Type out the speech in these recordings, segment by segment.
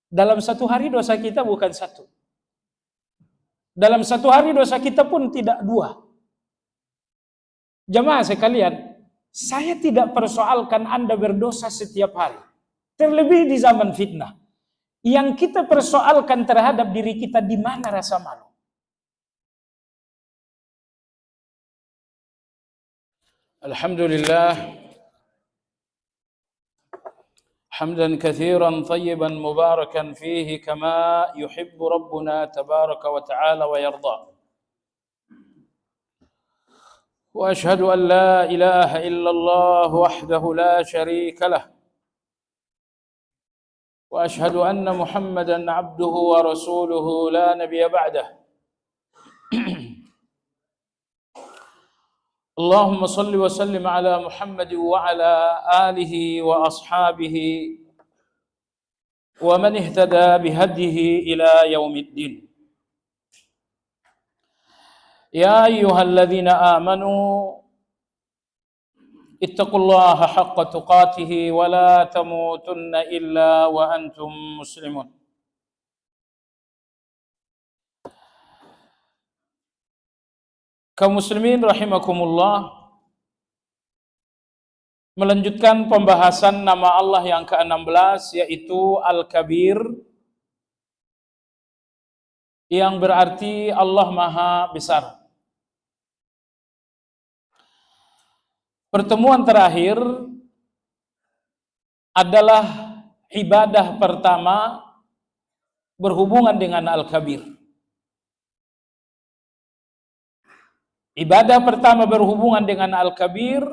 Dalam satu hari dosa kita bukan satu. Dalam satu hari dosa kita pun tidak dua. Jemaah sekalian, saya tidak persoalkan Anda berdosa setiap hari. Terlebih di zaman fitnah. Yang kita persoalkan terhadap diri kita, di mana rasa malu. Alhamdulillah. حمدا كثيرا طيبا مباركا فيه كما يحب ربنا تبارك وتعالى ويرضى. واشهد ان لا اله الا الله وحده لا شريك له. واشهد ان محمدا عبده ورسوله لا نبي بعده. اللهم صل وسلم على محمد وعلى آله وأصحابه ومن اهتدى بهديه إلى يوم الدين. يا أيها الذين آمنوا اتقوا الله حق تقاته ولا تموتن إلا وأنتم مسلمون. Kaum muslimin rahimakumullah, melanjutkan pembahasan nama Allah yang ke-16, yaitu Al-Kabir, yang berarti Allah Maha Besar. Pertemuan terakhir adalah ibadah pertama berhubungan dengan Al-Kabir. Ibadah pertama berhubungan dengan Al-Kabir,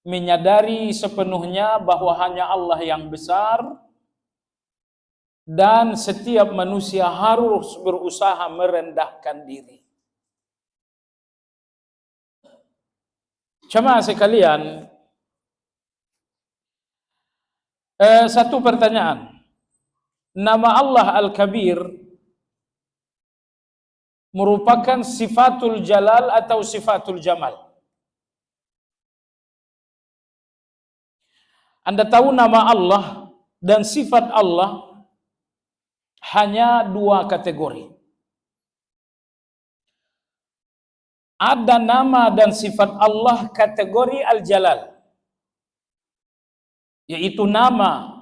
menyadari sepenuhnya bahwa hanya Allah yang besar, dan setiap manusia harus berusaha merendahkan diri. Jemaah sekalian, satu pertanyaan. Nama Allah Al-Kabir merupakan sifatul jalal atau sifatul jamal? Anda tahu nama Allah dan sifat Allah hanya dua kategori. Ada nama dan sifat Allah kategori al-jalal, yaitu nama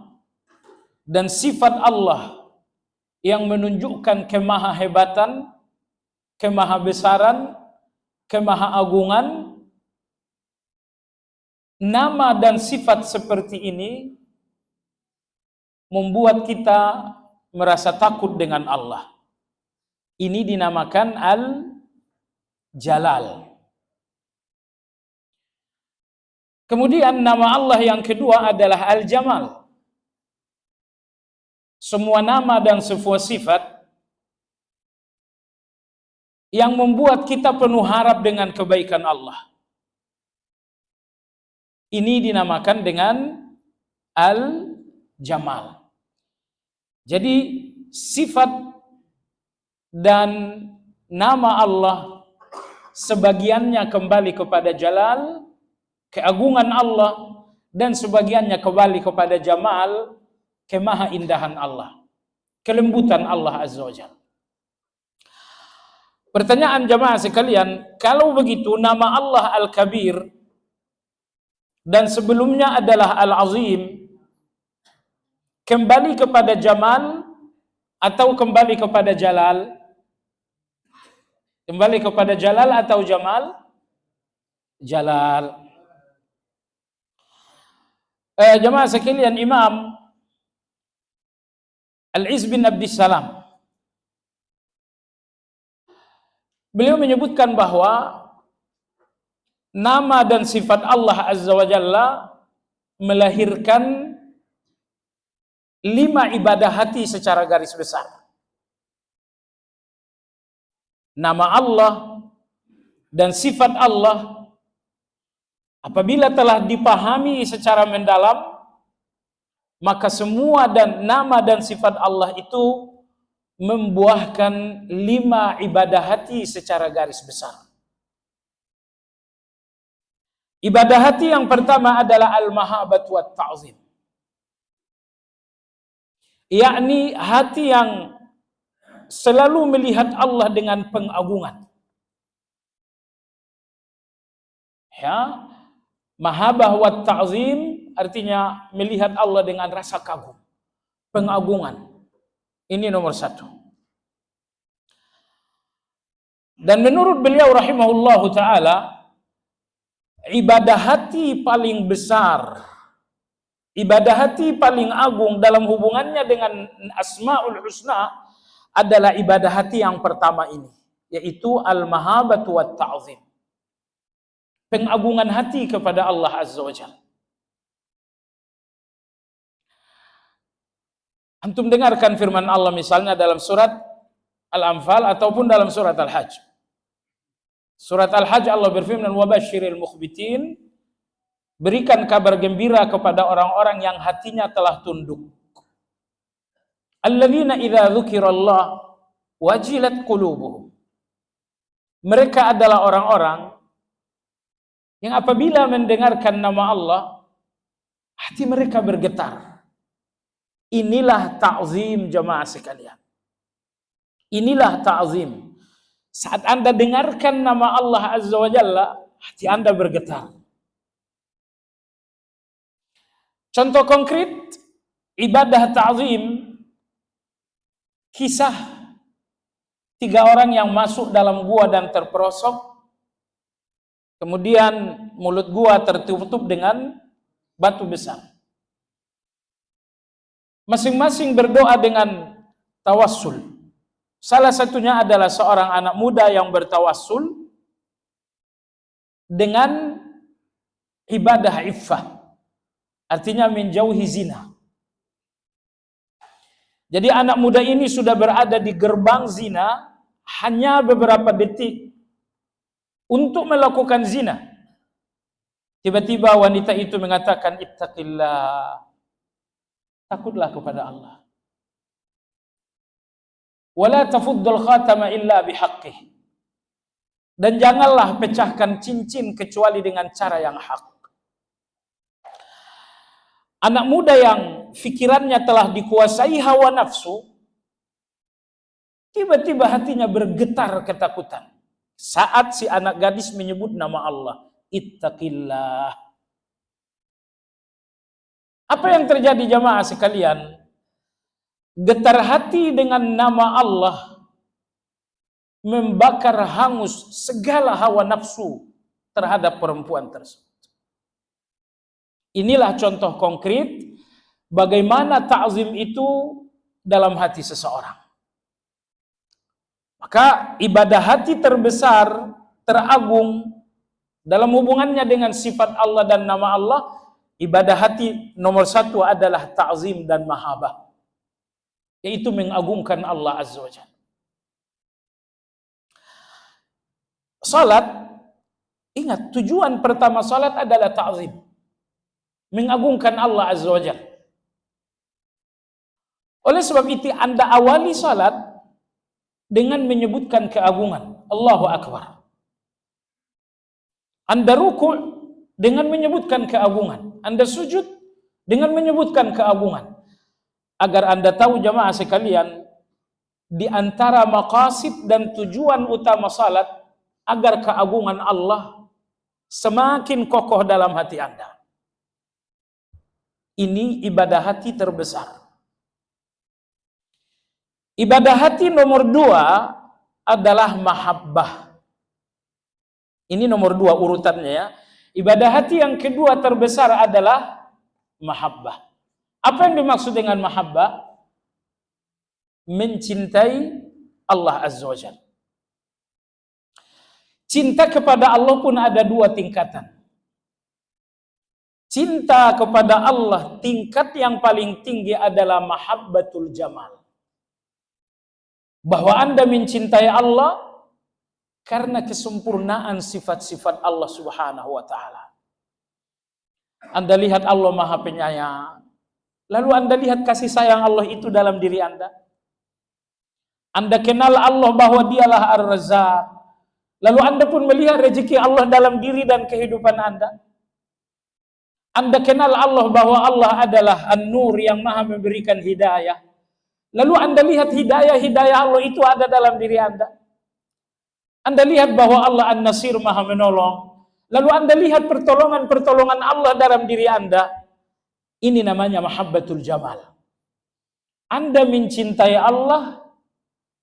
dan sifat Allah yang menunjukkan kemahahebatan, kemahabesaran, kemahaagungan. Nama dan sifat seperti ini membuat kita merasa takut dengan Allah. Ini dinamakan Al-Jalal. Kemudian nama Allah yang kedua adalah Al-Jamal. Semua nama dan sebuah sifat yang membuat kita penuh harap dengan kebaikan Allah. Ini dinamakan dengan Al-Jamal. Jadi sifat dan nama Allah sebagiannya kembali kepada Jalal, keagungan Allah, dan sebagiannya kembali kepada Jamal, kemahaindahan Allah, kelembutan Allah Azza wa Jalla. Pertanyaan jemaah sekalian, kalau begitu nama Allah Al-Kabir dan sebelumnya adalah Al-Azim, kembali kepada Jamal atau kembali kepada Jalal? Kembali kepada Jalal atau Jamal? Jalal. Jemaah sekalian, Imam Al-Izz bin Abdissalam, beliau menyebutkan bahwa nama dan sifat Allah Azza wa Jalla melahirkan 5 ibadah hati secara garis besar. Nama Allah dan sifat Allah apabila telah dipahami secara mendalam, maka semua dan nama dan sifat Allah itu membuahkan 5 ibadah hati secara garis besar. Ibadah hati yang pertama adalah al-mahabbatu wat ta'zim. yakni hati yang selalu melihat Allah dengan pengagungan. Ya, mahabbah wa ta'zim artinya melihat Allah dengan rasa kagum, pengagungan. Ini nomor satu. Dan menurut beliau rahimahullahu ta'ala, ibadah hati paling besar, ibadah hati paling agung dalam hubungannya dengan Asmaul Husna adalah ibadah hati yang pertama ini, yaitu al-mahabbatu wat ta'zim. Pengagungan hati kepada Allah Azza wa Jalla. Antum dengarkan firman Allah misalnya dalam surat Al-Anfal ataupun dalam surat Al-Hajj. Surat Al-Hajj Allah berfirman, "Wa basyiril mukhbitin", berikan kabar gembira kepada orang-orang yang hatinya telah tunduk. Alladzina idza dzukirallah wajilat qulubuhum. Mereka adalah orang-orang yang apabila mendengarkan nama Allah, hati mereka bergetar. Inilah ta'zim jamaah sekalian. Inilah ta'zim. Saat Anda dengarkan nama Allah Azza wa Jalla, hati Anda bergetar. Contoh konkret ibadah ta'zim, kisah 3 orang yang masuk dalam gua dan terperosok, kemudian mulut gua tertutup dengan batu besar. Masing-masing berdoa dengan tawassul. Salah satunya adalah seorang anak muda yang bertawassul dengan ibadah iffah. Artinya menjauhi zina. Jadi anak muda ini sudah berada di gerbang zina hanya beberapa detik untuk melakukan zina. Tiba-tiba wanita itu mengatakan, "Ittaqillah." Takutlah kepada Allah. Wala tafuddul khatama illa bihaqqih. Dan janganlah pecahkan cincin kecuali dengan cara yang hak. Anak muda yang fikirannya telah dikuasai hawa nafsu, tiba-tiba hatinya bergetar ketakutan saat si anak gadis menyebut nama Allah, Ittaqillah. Apa yang terjadi jamaah sekalian? Getar hati dengan nama Allah membakar hangus segala hawa nafsu terhadap perempuan tersebut. Inilah contoh konkret bagaimana ta'zim itu dalam hati seseorang. Maka ibadah hati terbesar, teragung dalam hubungannya dengan sifat Allah dan nama Allah, ibadah hati nomor 1 adalah ta'zim dan mahabbah, yaitu mengagungkan Allah Azza wa Jalla. Salat, ingat tujuan pertama salat adalah ta'zim, mengagungkan Allah Azza wa Jalla. Oleh sebab itu Anda awali salat dengan menyebutkan keagungan, Allahu Akbar. Anda ruku' dengan menyebutkan keagungan. Anda sujud dengan menyebutkan keagungan. Agar Anda tahu jamaah sekalian, di antara maqasid dan tujuan utama salat agar keagungan Allah semakin kokoh dalam hati Anda. Ini ibadah hati terbesar. Ibadah hati nomor 2 adalah mahabbah. Ini nomor 2 urutannya ya. Ibadah hati yang kedua terbesar adalah mahabbah. Apa yang dimaksud dengan mahabbah? Mencintai Allah Azza wa Jalla. Cinta kepada Allah pun ada 2 tingkatan. Cinta kepada Allah tingkat yang paling tinggi adalah mahabbatul jamal. Bahwa Anda mencintai Allah karena kesempurnaan sifat-sifat Allah Subhanahu wa taala. Anda lihat Allah Maha Penyayang. Lalu Anda lihat kasih sayang Allah itu dalam diri Anda. Anda kenal Allah bahwa Dialah Ar-Razzaq. Lalu Anda pun melihat rezeki Allah dalam diri dan kehidupan Anda. Anda kenal Allah bahwa Allah adalah An-Nur yang Maha memberikan hidayah. Lalu Anda lihat hidayah Allah itu ada dalam diri Anda. Anda lihat bahwa Allah An-Nasir Maha menolong. Lalu Anda lihat pertolongan-pertolongan Allah dalam diri Anda. Ini namanya mahabbatul jamal. Anda mencintai Allah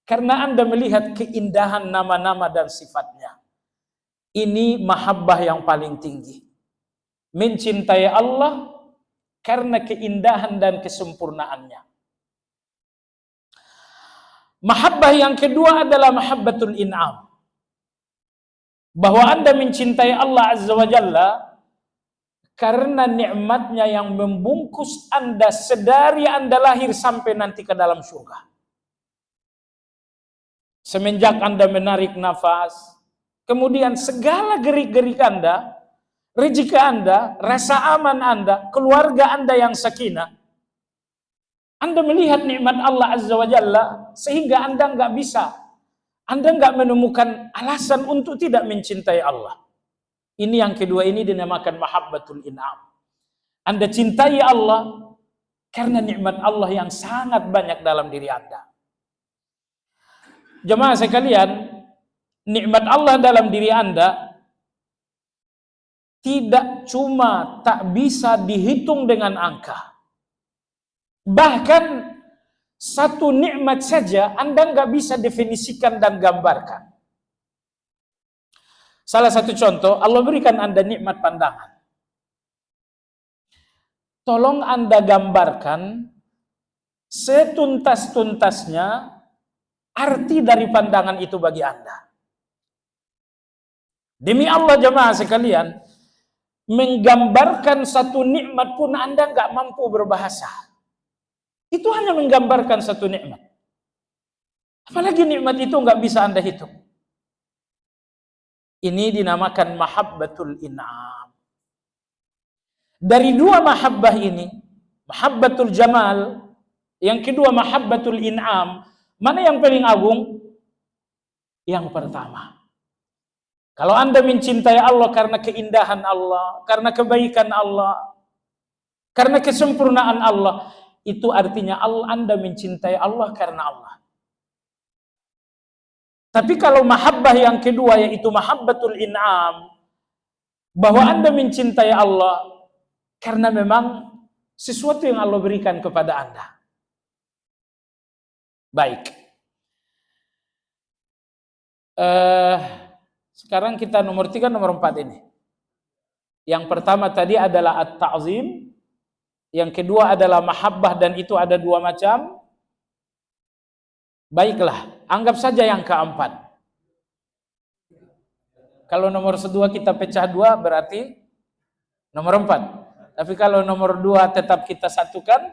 karena Anda melihat keindahan nama-nama dan sifatnya. Ini mahabbah yang paling tinggi. Mencintai Allah karena keindahan dan kesempurnaannya. Mahabbah yang kedua adalah mahabbatul in'am. Bahwa Anda mencintai Allah Azza wa Jalla karena nikmatnya yang membungkus Anda sedari Anda lahir sampai nanti ke dalam surga. Semenjak Anda menarik nafas, kemudian segala gerik-gerik Anda, rezeki Anda, rasa aman Anda, keluarga Anda yang sakinah, Anda melihat nikmat Allah Azza wa Jalla sehingga Anda nggak menemukan alasan untuk tidak mencintai Allah. Ini yang kedua, ini dinamakan mahabbatul in'am. Anda cintai Allah karena nikmat Allah yang sangat banyak dalam diri Anda. Jemaah sekalian, nikmat Allah dalam diri Anda tidak cuma tak bisa dihitung dengan angka. Bahkan satu nikmat saja Anda nggak bisa definisikan dan gambarkan. Salah satu contoh, Allah berikan Anda nikmat pandangan. Tolong Anda gambarkan setuntas-tuntasnya arti dari pandangan itu bagi Anda. Demi Allah jemaah sekalian, menggambarkan satu nikmat pun Anda nggak mampu berbahasa. Itu hanya menggambarkan satu nikmat. Apalagi nikmat itu nggak bisa Anda hitung. Ini dinamakan mahabbatul in'am. Dari dua mahabbah ini, mahabbatul jamal, yang kedua mahabbatul in'am, mana yang paling agung? Yang pertama. Kalau Anda mencintai Allah karena keindahan Allah, karena kebaikan Allah, karena kesempurnaan Allah, itu artinya Anda mencintai Allah karena Allah. Tapi kalau mahabbah yang kedua, yaitu mahabbatul in'am, bahwa Anda mencintai Allah karena memang sesuatu yang Allah berikan kepada Anda. Baik. Sekarang kita nomor 3, nomor 4 ini. Yang pertama tadi adalah at-ta'zim. Yang kedua adalah mahabbah, dan itu ada dua macam. Baiklah, anggap saja yang keempat. Kalau nomor 2 kita pecah 2 berarti nomor 4. Tapi kalau nomor 2 tetap kita satukan,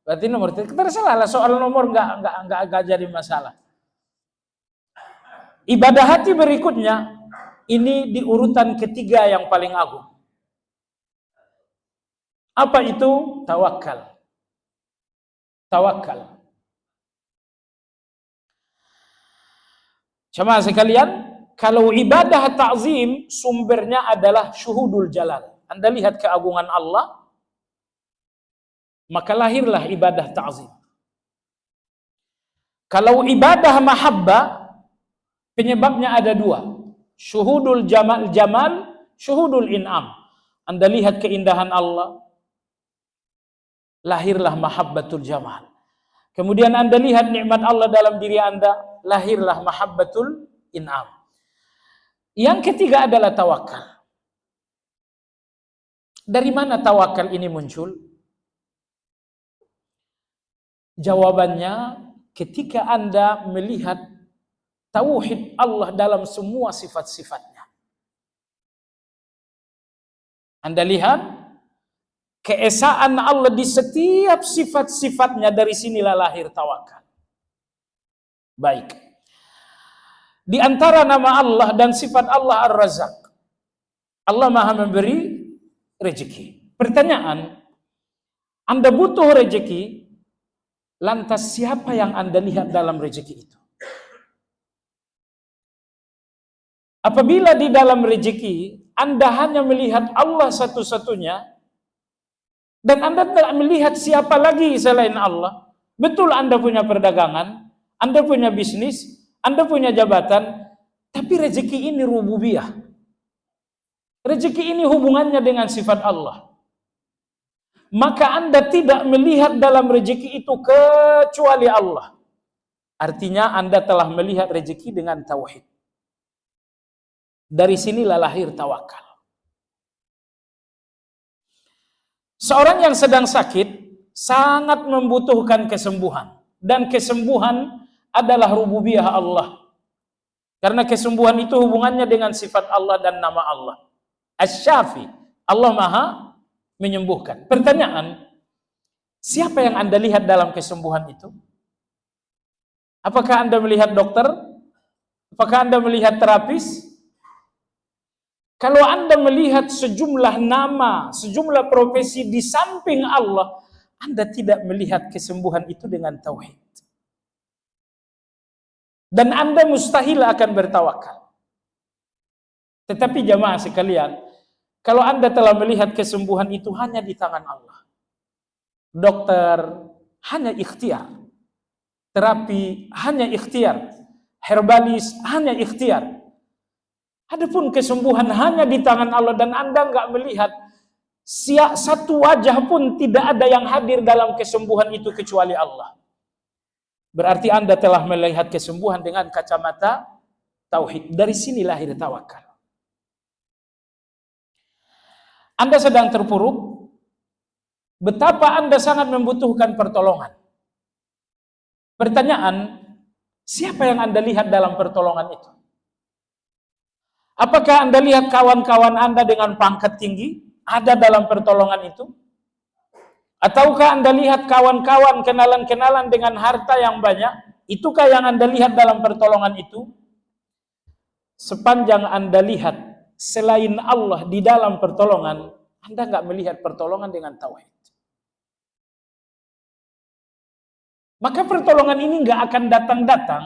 berarti nomor 3. Terserah, soal nomor enggak jadi masalah. Ibadah hati berikutnya, ini di urutan ketiga yang paling agung. Apa itu? Tawakal. Tawakal. Jemaah sekalian, kalau ibadah ta'zim sumbernya adalah syuhudul jalal. Anda lihat keagungan Allah, maka lahirlah ibadah ta'zim. Kalau ibadah mahabbah, penyebabnya ada dua. Syuhudul jamal, syuhudul in'am. Anda lihat keindahan Allah, lahirlah mahabbatul jamal. Kemudian Anda lihat nikmat Allah dalam diri Anda, lahirlah mahabbatul in'am. Yang ketiga adalah tawakal. Dari mana tawakal ini muncul? Jawabannya ketika Anda melihat tauhid Allah dalam semua sifat-sifatnya. Anda lihat keesaan Allah di setiap sifat-sifatnya, dari sinilah lahir tawakal. Baik. Di antara nama Allah dan sifat Allah Ar-Razzaq, Allah Maha memberi rezeki. Pertanyaan, Anda butuh rezeki, lantas siapa yang Anda lihat dalam rezeki itu? Apabila di dalam rezeki Anda hanya melihat Allah satu-satunya, dan Anda tidak melihat siapa lagi selain Allah, Betul Anda punya perdagangan, Anda punya bisnis, Anda punya jabatan, tapi rezeki ini rububiyah. Rezeki ini hubungannya dengan sifat Allah. Maka Anda tidak melihat dalam rezeki itu kecuali Allah. Artinya Anda telah melihat rezeki dengan tauhid. Dari sinilah lahir tawakal. Seorang yang sedang sakit sangat membutuhkan kesembuhan, dan kesembuhan adalah rububiyah Allah. Karena kesembuhan itu hubungannya dengan sifat Allah dan nama Allah. Asy-Syafi, Allah Maha menyembuhkan. Pertanyaan, siapa yang Anda lihat dalam kesembuhan itu? Apakah Anda melihat dokter? Apakah Anda melihat terapis? Kalau Anda melihat sejumlah nama, sejumlah profesi di samping Allah, Anda tidak melihat kesembuhan itu dengan tauhid. Dan Anda mustahil akan bertawakal. Tetapi jamaah sekalian, kalau Anda telah melihat kesembuhan itu hanya di tangan Allah. Dokter hanya ikhtiar. Terapi hanya ikhtiar. Herbalis hanya ikhtiar. Adapun kesembuhan hanya di tangan Allah dan Anda nggak melihat satu wajah pun tidak ada yang hadir dalam kesembuhan itu kecuali Allah. Berarti Anda telah melihat kesembuhan dengan kacamata tauhid. Dari sini lahir tawakal. Anda sedang terpuruk, betapa Anda sangat membutuhkan pertolongan. Pertanyaan, siapa yang Anda lihat dalam pertolongan itu? Apakah Anda lihat kawan-kawan Anda dengan pangkat tinggi ada dalam pertolongan itu? Ataukah Anda lihat kawan-kawan, kenalan-kenalan dengan harta yang banyak? Itukah yang Anda lihat dalam pertolongan itu? Sepanjang Anda lihat selain Allah di dalam pertolongan, Anda nggak melihat pertolongan dengan tauhid. Maka pertolongan ini nggak akan datang-datang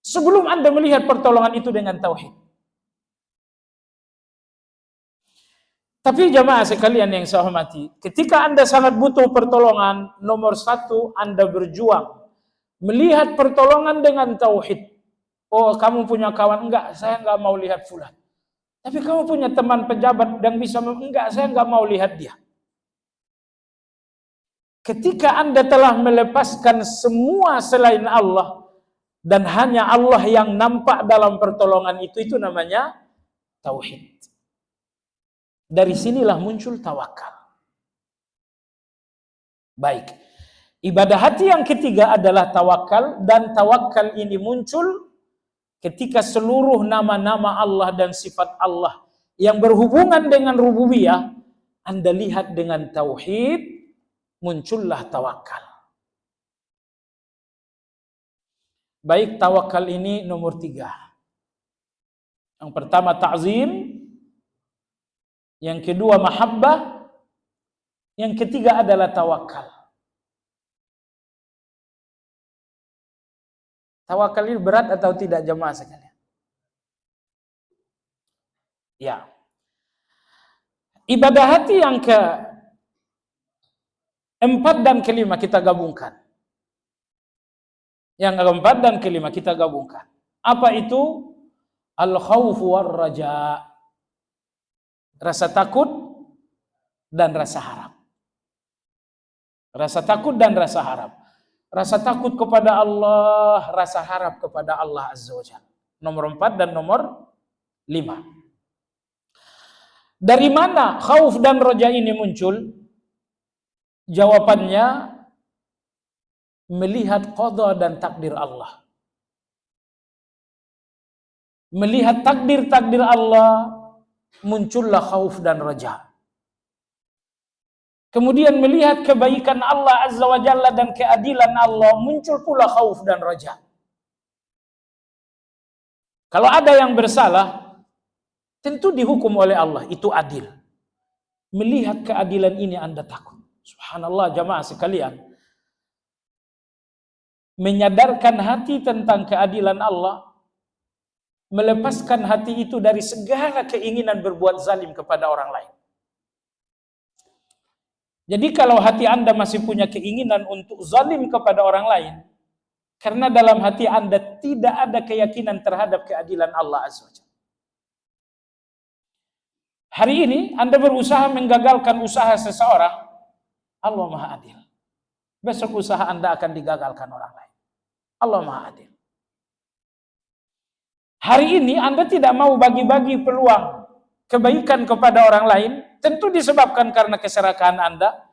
sebelum Anda melihat pertolongan itu dengan tauhid. Tapi jamaah sekalian yang saya hormati, ketika Anda sangat butuh pertolongan, nomor satu Anda berjuang melihat pertolongan dengan tauhid. Oh, kamu punya kawan? Enggak, saya enggak mau lihat fulan. Tapi kamu punya teman pejabat yang bisa, enggak, saya enggak mau lihat dia. Ketika Anda telah melepaskan semua selain Allah dan hanya Allah yang nampak dalam pertolongan itu namanya tauhid. Dari sinilah muncul tawakal. Baik. Ibadah hati yang ketiga adalah tawakal, dan tawakal ini muncul ketika seluruh nama-nama Allah dan sifat Allah yang berhubungan dengan rububiyah Anda lihat dengan tauhid, muncullah tawakal. Baik, tawakal ini nomor 3. Yang pertama ta'zim, yang kedua mahabbah, yang ketiga adalah tawakal. Tawakal ini berat atau tidak jemaah sekalian? Ya. Ibadah hati yang keempat dan kelima kita gabungkan. Yang keempat dan kelima kita gabungkan. Apa itu? Al-khawf war raja. Rasa takut dan rasa harap. Rasa takut dan rasa harap. Rasa takut kepada Allah, rasa harap kepada Allah Azza wa Jalla. Nomor 4 dan nomor 5. Dari mana khauf dan roja ini muncul? Jawabannya, melihat qada dan takdir Allah. Melihat takdir-takdir Allah, muncullah khauf dan raja. Kemudian melihat kebaikan Allah Azza wa Jalla dan keadilan Allah, muncul pula khauf dan raja. Kalau ada yang bersalah, tentu dihukum oleh Allah, itu adil. Melihat keadilan ini Anda takut. Subhanallah jamaah sekalian. Menyadarkan hati tentang keadilan Allah, melepaskan hati itu dari segala keinginan berbuat zalim kepada orang lain. Jadi kalau hati Anda masih punya keinginan untuk zalim kepada orang lain, karena dalam hati Anda tidak ada keyakinan terhadap keadilan Allah Azza wa Jalla. Hari ini Anda berusaha menggagalkan usaha seseorang, Allah Maha Adil. Besok usaha Anda akan digagalkan orang lain. Allah Maha Adil. Hari ini Anda tidak mau bagi-bagi peluang kebaikan kepada orang lain, tentu disebabkan karena keserakahan Anda.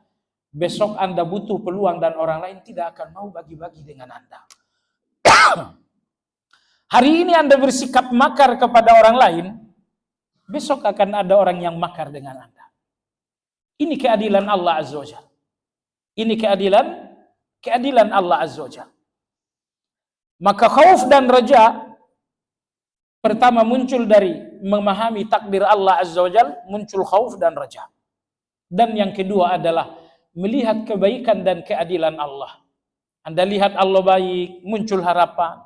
Besok Anda butuh peluang dan orang lain tidak akan mau bagi-bagi dengan Anda. Hari ini Anda bersikap makar kepada orang lain, besok akan ada orang yang makar dengan Anda. Ini keadilan Allah Azza wa Jalla. Ini keadilan Allah Azza wa Jalla. Maka khauf dan raja pertama muncul dari memahami takdir Allah Azza wa Jalla, muncul khauf dan raja. Dan yang kedua adalah melihat kebaikan dan keadilan Allah. Anda lihat Allah baik, muncul harapan.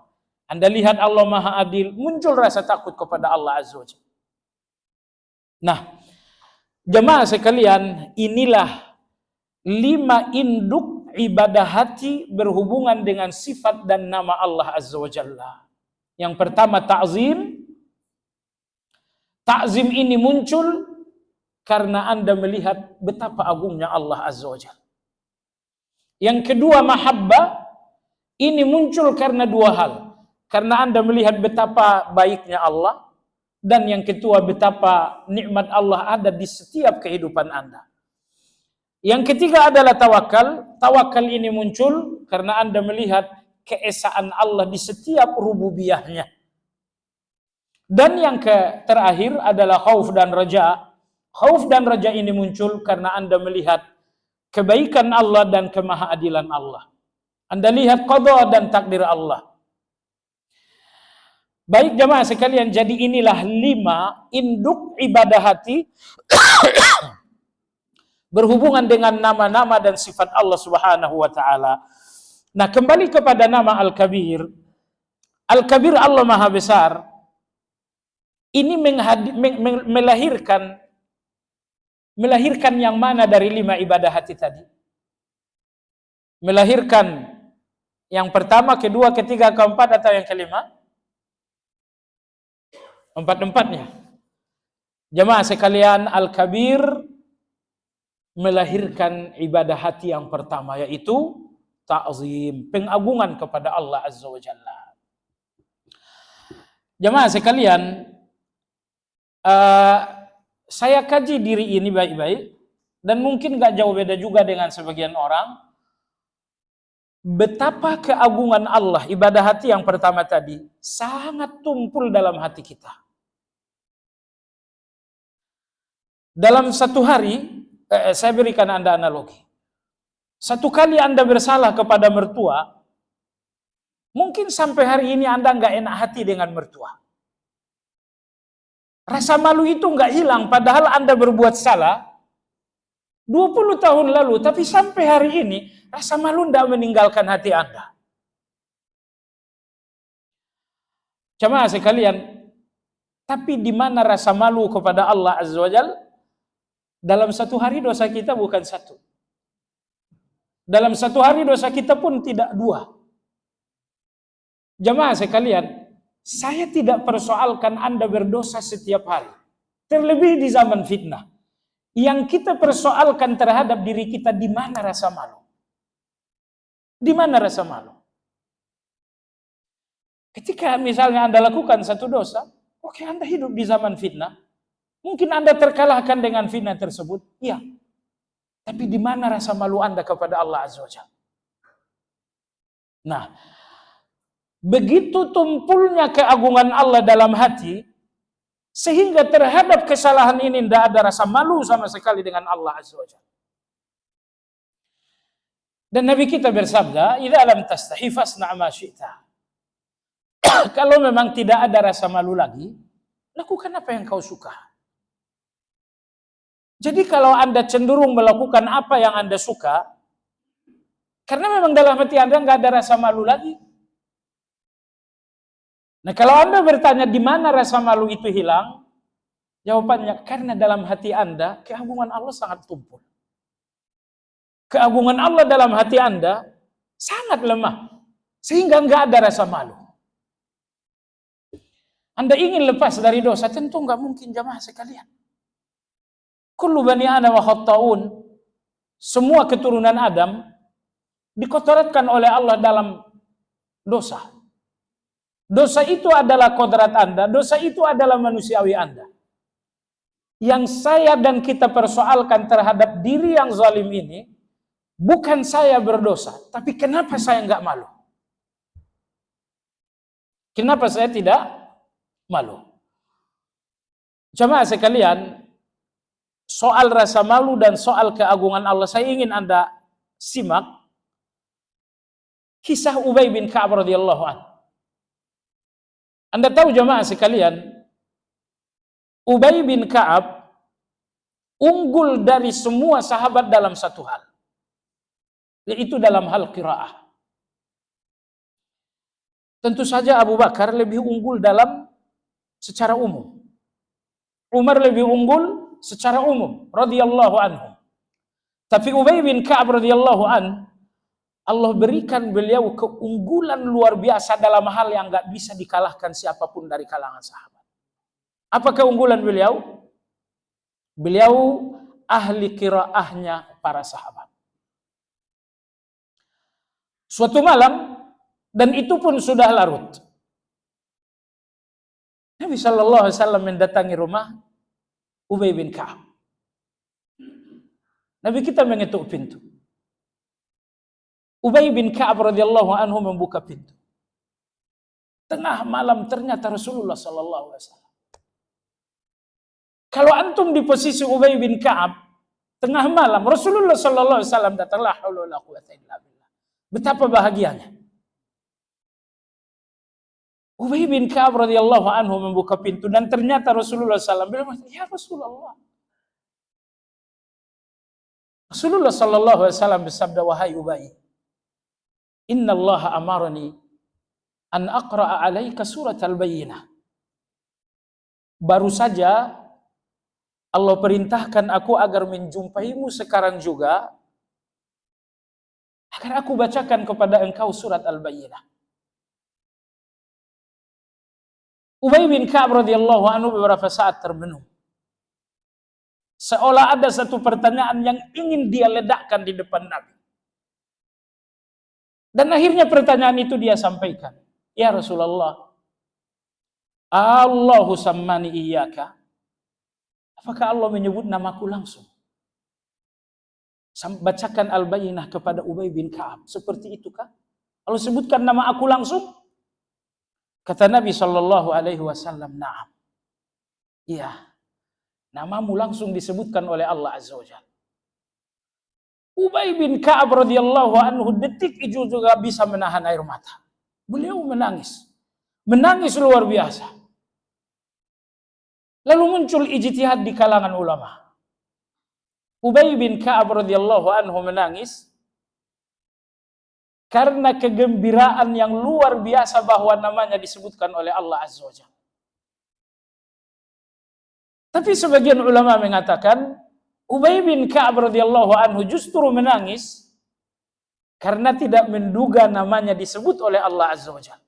Anda lihat Allah Maha Adil, muncul rasa takut kepada Allah Azza wa Jalla. Nah, jemaah sekalian, inilah 5 induk ibadah hati berhubungan dengan sifat dan nama Allah Azza wa Jalla. Yang pertama ta'zim. Ta'zim ini muncul karena Anda melihat betapa agungnya Allah Azza wa Jalla. Yang kedua mahabbah. Ini muncul karena 2 hal. Karena Anda melihat betapa baiknya Allah. Dan yang kedua betapa nikmat Allah ada di setiap kehidupan Anda. Yang ketiga adalah tawakal. Tawakal ini muncul karena Anda melihat keesaan Allah di setiap rububiyahnya. Dan yang terakhir adalah khauf dan raja. Khauf dan raja ini muncul karena Anda melihat kebaikan Allah dan kemahaadilan Allah. Anda lihat qada dan takdir Allah. Baik jemaah sekalian, jadi inilah 5 induk ibadah hati berhubungan dengan nama-nama dan sifat Allah Subhanahu wa taala. Nah, kembali kepada nama Al-Kabir. Al-Kabir Allah Maha Besar. Ini melahirkan yang mana dari 5 ibadah hati tadi? Melahirkan yang pertama, kedua, ketiga, keempat, atau yang kelima? Empat-empatnya. Jemaah sekalian, Al-Kabir melahirkan ibadah hati yang pertama, yaitu ta'zim, pengagungan kepada Allah Azza wa Jalla. Jemaah sekalian, saya kaji diri ini baik-baik, dan mungkin gak jauh beda juga dengan sebagian orang. Betapa keagungan Allah, ibadah hati yang pertama tadi, sangat tumpul dalam hati kita. Dalam satu hari, saya berikan Anda analogi. Satu kali Anda bersalah kepada mertua, mungkin sampai hari ini Anda nggak enak hati dengan mertua. Rasa malu itu nggak hilang, padahal Anda berbuat salah 20 tahun lalu, tapi sampai hari ini rasa malu tidak meninggalkan hati Anda. Jemaah sekalian, tapi di mana rasa malu kepada Allah Azza wa Jalla? Dalam satu hari dosa kita bukan satu. Dalam satu hari dosa kita pun tidak 2. Jemaah sekalian, saya tidak persoalkan Anda berdosa setiap hari. Terlebih di zaman fitnah. Yang kita persoalkan terhadap diri kita, di mana rasa malu? Di mana rasa malu? Ketika misalnya Anda lakukan satu dosa, oke, Anda hidup di zaman fitnah. Mungkin Anda terkalahkan dengan fitnah tersebut. Iya. Tapi di mana rasa malu Anda kepada Allah Azza wa Jalla? Nah, begitu tumpulnya keagungan Allah dalam hati, sehingga terhadap kesalahan ini tidak ada rasa malu sama sekali dengan Allah Azza wa Jalla. Dan Nabi kita bersabda, "Idza lam tastahi fasna' ma syi'ta." Kalau memang tidak ada rasa malu lagi, lakukan apa yang kau suka. Jadi kalau Anda cenderung melakukan apa yang Anda suka, karena memang dalam hati Anda nggak ada rasa malu lagi. Nah, kalau Anda bertanya di mana rasa malu itu hilang, jawabannya karena dalam hati Anda keagungan Allah sangat tumpul. keagungan Allah dalam hati Anda sangat lemah, sehingga nggak ada rasa malu. Anda ingin lepas dari dosa, tentu nggak mungkin jamaah sekalian. Kullu bani Adam wa khatta'un. Semua keturunan Adam dikotoratkan oleh Allah dalam dosa. Dosa itu adalah kodrat Anda, dosa itu adalah manusiawi Anda. Yang saya dan kita persoalkan terhadap diri yang zalim ini, bukan saya berdosa, tapi kenapa saya nggak malu? Kenapa saya tidak malu? Jamaah sekalian, soal rasa malu dan soal keagungan Allah, saya ingin Anda simak kisah Ubay bin Ka'ab radhiyallahu anhu. Anda tahu jamaah sekalian, Ubay bin Ka'ab unggul dari semua sahabat dalam satu hal, yaitu dalam hal qiraah. Tentu saja Abu Bakar lebih unggul dalam secara umum. Umar lebih unggul secara umum, radhiyallahu anhu. Tapi Ubay bin Ka'ab radhiyallahu anhu, Allah berikan beliau keunggulan luar biasa dalam hal yang nggak bisa dikalahkan siapapun dari kalangan sahabat. Apa keunggulan beliau? Beliau ahli qiraahnya para sahabat. Suatu malam, dan itu pun sudah larut, Nabi Shallallahu Alaihi Wasallam mendatangi rumah Ubay bin Ka'ab. Nabi kita mengetuk pintu. Ubay bin Ka'ab radhiyallahu anhu membuka pintu. Tengah malam ternyata Rasulullah Shallallahu Alaihi Wasallam. Kalau antum di posisi Ubay bin Ka'ab, tengah malam Rasulullah Shallallahu Alaihi Wasallam datang, la haula wala quwwata illa billah. Betapa bahagianya. Ubay bin Ka'ab radhiyallahu anhu membuka pintu dan ternyata Rasulullah SAW bilang, ya Rasulullah. Rasulullah Sallallahu Alaihi Wasallam bersabda, wahai Ubay, Inna Allah amarani an aqra'a alaika surat al-bayyinah. Baru saja Allah perintahkan aku agar menjumpaimu sekarang juga, agar aku bacakan kepada engkau surat al-bayyinah. Ubay bin Ka'ab radhiyallahu anhu beberapa saat termenung. Seolah ada satu pertanyaan yang ingin dia ledakkan di depan Nabi. Dan akhirnya pertanyaan itu dia sampaikan. Ya Rasulullah, Allahu sammani iyyaka. Apakah Allah menyebut namaku langsung? Bacakan Al-Bayyinah kepada Ubay bin Ka'ab. Seperti itukah? Allah sebutkan nama aku langsung? Kata Nabi Shallallahu Alaihi Wasallam, na'am. Iya, namamu langsung disebutkan oleh Allah Azza wa Jalla. Ubay bin Ka'ab radhiyallahu anhu detik itu juga bisa menahan air mata. Beliau menangis. Menangis luar biasa. Lalu muncul ijtihad di kalangan ulama. Ubay bin Ka'ab radhiyallahu anhu menangis karena kegembiraan yang luar biasa bahwa namanya disebutkan oleh Allah Azza wa Jalla. Tapi sebagian ulama mengatakan Ubay bin Ka'ab radhiyallahu anhu justru menangis karena tidak menduga namanya disebut oleh Allah Azza wa Jalla.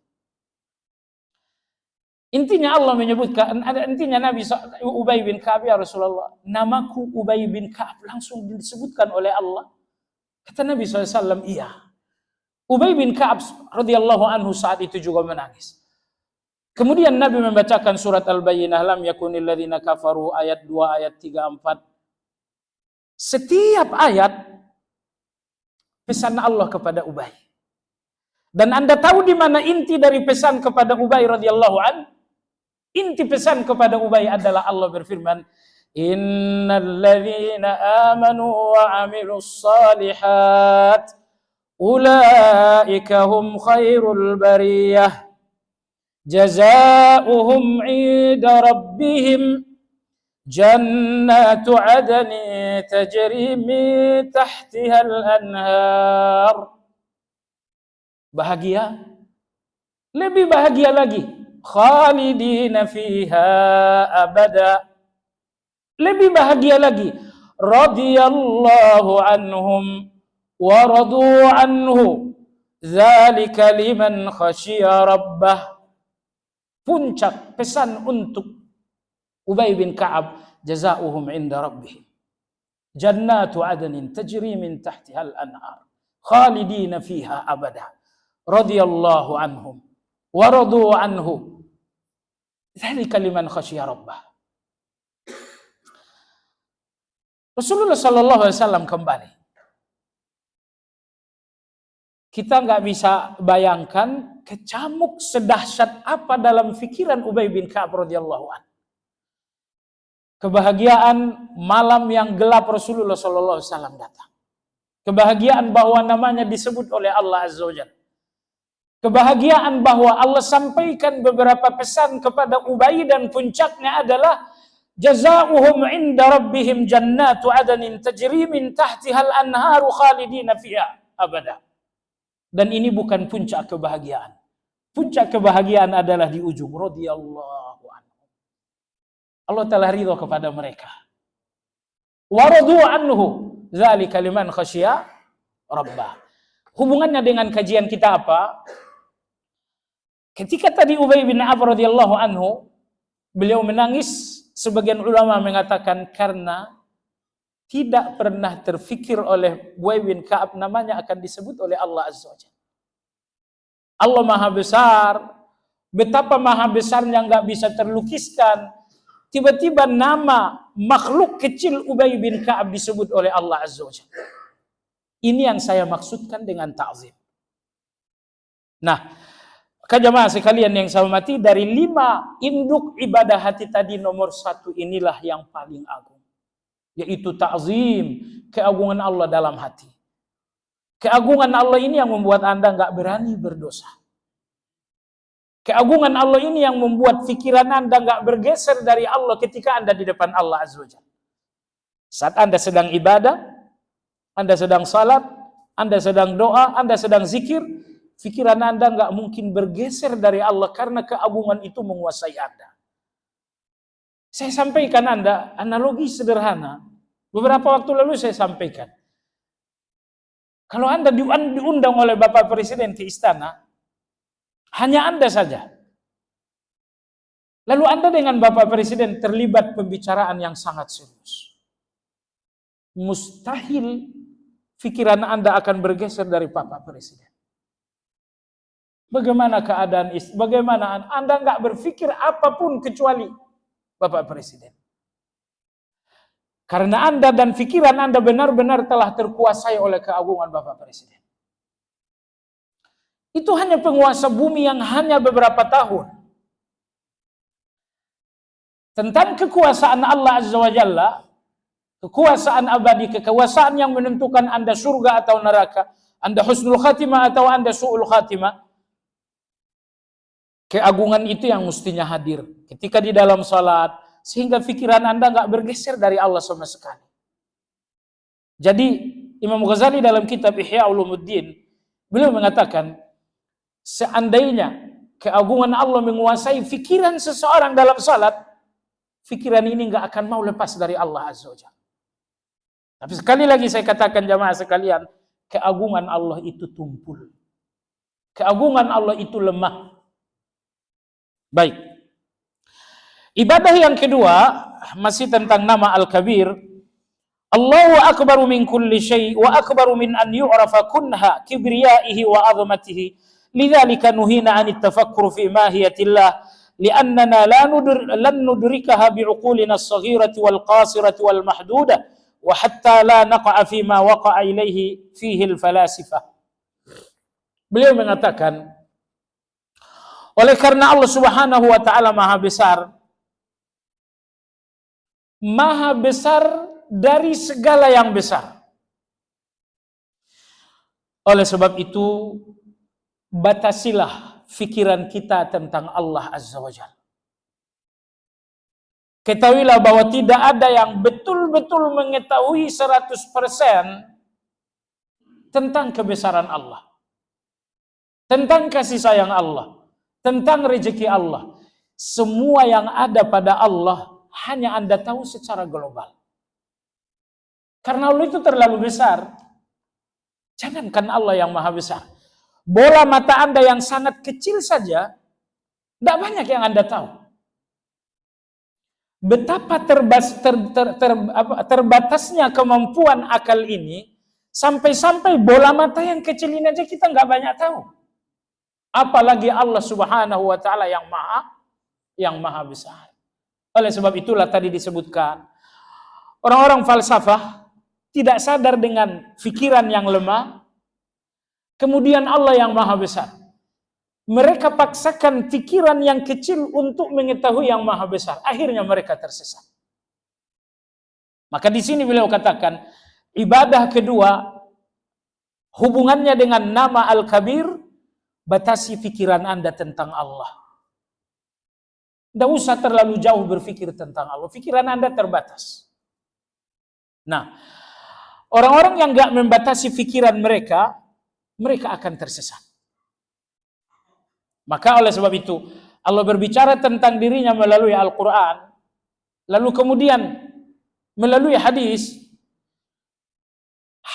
Intinya Allah menyebutkan, intinya Nabi Ubay bin Ka'ab, ya Rasulullah, namaku Ubay bin Ka'ab langsung disebutkan oleh Allah. Kata Nabi SAW, iya. Ubay bin Ka'ab radhiyallahu anhu saat itu juga menangis. Kemudian Nabi membacakan surat Al-Bayyinah, lam yakunil ladzina kafaru, ayat 2, ayat 3, 4. Setiap ayat pesan Allah kepada Ubay. Dan Anda tahu di mana inti dari pesan kepada Ubay radhiyallahu an? Inti pesan kepada Ubay adalah Allah berfirman, Innal ladzina amanu wa 'amilus shalihat ulaika hum khairul bariyah jazaohum 'inda rabbihim Jannatu adni tajri min tahtiha al-anhar. Bahagia, lebih bahagia lagi, khalidina fiha abada. Lebih bahagia lagi, radhiyallahu anhum wa radu anhu dzalika liman khasyiya rabbah. Puncak pesan untuk Ubay bin Ka'ab, jazaohum inda rabbihim jannatu adnin tajri min tahtiha al-anhar khalidina fiha abada radhiyallahu anhum wa radu anhu dzalika liman khasyiya rabbah. Rasulullah sallallahu alaihi wasallam kembali. Kita nggak bisa bayangkan kecamuk sedahsyat apa dalam pikiran Ubay bin Ka'ab radhiyallahu anhu. Kebahagiaan malam yang gelap Rasulullah sallallahu alaihi wasallam datang. Kebahagiaan bahwa namanya disebut oleh Allah Azza wa Jalla. Kebahagiaan bahwa Allah sampaikan beberapa pesan kepada Ubay dan puncaknya adalah jazaohum inda rabbihim jannatu adnin tajri min tahtiha al-anharu khalidina fiha abada. Dan ini bukan puncak kebahagiaan. Puncak kebahagiaan adalah di ujung radhiyallahu anhu. Allah telah ridha kepada mereka. Wa radu anhu dzalika liman khasyiya rabbah. Hubungannya dengan kajian kita apa? Ketika tadi Ubay bin Ka'ab radhiyallahu anhu beliau menangis, sebagian ulama mengatakan karena tidak pernah terfikir oleh Ubay bin Ka'ab namanya akan disebut oleh Allah Azza wa Jalla. Allah Maha Besar, betapa Maha Besarnya nggak bisa terlukiskan. Tiba-tiba nama makhluk kecil Ubay bin Ka'ab disebut oleh Allah Azza wa Jalla. Ini yang saya maksudkan dengan ta'zim. Nah, jemaah sekalian yang saya hormati, dari 5 induk ibadah hati tadi nomor 1 inilah yang paling agung. Yaitu ta'zim, keagungan Allah dalam hati. Keagungan Allah ini yang membuat Anda nggak berani berdosa. Keagungan Allah ini yang membuat pikiran Anda nggak bergeser dari Allah ketika Anda di depan Allah Azza wa Jalla. Saat Anda sedang ibadah, Anda sedang salat, Anda sedang doa, Anda sedang zikir, pikiran Anda nggak mungkin bergeser dari Allah karena keagungan itu menguasai Anda. Saya sampaikan Anda analogi sederhana. Beberapa waktu lalu saya sampaikan. Kalau Anda diundang oleh Bapak Presiden ke istana, hanya Anda saja. Lalu Anda dengan Bapak Presiden terlibat pembicaraan yang sangat serius. Mustahil pikiran Anda akan bergeser dari Bapak Presiden. Bagaimana keadaan bagaimana Anda nggak berpikir apapun kecuali Bapak Presiden. Karena Anda dan pikiran Anda benar-benar telah terkuasai oleh keagungan Bapak Presiden. Itu hanya penguasa bumi yang hanya beberapa tahun. Tentang kekuasaan Allah Azza wa Jalla, kekuasaan abadi, kekuasaan yang menentukan Anda surga atau neraka, Anda husnul khatimah atau Anda su'ul khatimah, keagungan itu yang mestinya hadir ketika di dalam salat, sehingga pikiran Anda nggak bergeser dari Allah sama sekali. Jadi Imam Ghazali dalam kitab Ihya Ulumuddin, beliau mengatakan, seandainya keagungan Allah menguasai pikiran seseorang dalam salat, pikiran ini nggak akan mau lepas dari Allah Azza wa Jalla. Tapi sekali lagi saya katakan jamaah sekalian, keagungan Allah itu tumpul. Keagungan Allah itu lemah. Baik. Ibadah yang kedua masih tentang nama Al-Kabir. Allahu akbaru min kulli syai' wa akbaru min an yu'rafa kunha kibriyaihi wa 'azamatihi. Lidzalika nuhina 'anit tafakkur fi mahiyatillah li'annana lan nudrikaha bi'uqulina as-saghirati wal qasirati wal mahdudah wa hatta la naqa'a fi ma waqa'a ilaihi fihi al-falasifah. Beliau mengatakan, oleh karena Allah Subhanahu wa taala maha besar dari segala yang besar. Oleh sebab itu, batasilah fikiran kita tentang Allah Azza wa Jalla. Ketahuilah bahwa tidak ada yang betul-betul mengetahui 100% tentang kebesaran Allah, tentang kasih sayang Allah, tentang rezeki Allah. Semua yang ada pada Allah hanya Anda tahu secara global. Karena Allah itu terlalu besar. Jangankan Allah yang maha besar. Bola mata Anda yang sangat kecil saja, tidak banyak yang Anda tahu. Betapa terbatasnya kemampuan akal ini, sampai-sampai bola mata yang kecil ini aja kita nggak banyak tahu. Apalagi Allah Subhanahu wa Ta'ala yang maha besar. Oleh sebab itulah tadi disebutkan, orang-orang falsafah tidak sadar dengan pikiran yang lemah, kemudian Allah yang maha besar. Mereka paksakan pikiran yang kecil untuk mengetahui yang maha besar. Akhirnya mereka tersesat. Maka di sini beliau katakan, ibadah kedua, hubungannya dengan nama Al-Kabir, batasi pikiran Anda tentang Allah. Tidak usah terlalu jauh berpikir tentang Allah. Pikiran Anda terbatas. Nah, orang-orang yang nggak membatasi pikiran mereka akan tersesat. Maka oleh sebab itu, Allah berbicara tentang dirinya melalui Al-Quran, lalu kemudian melalui hadis.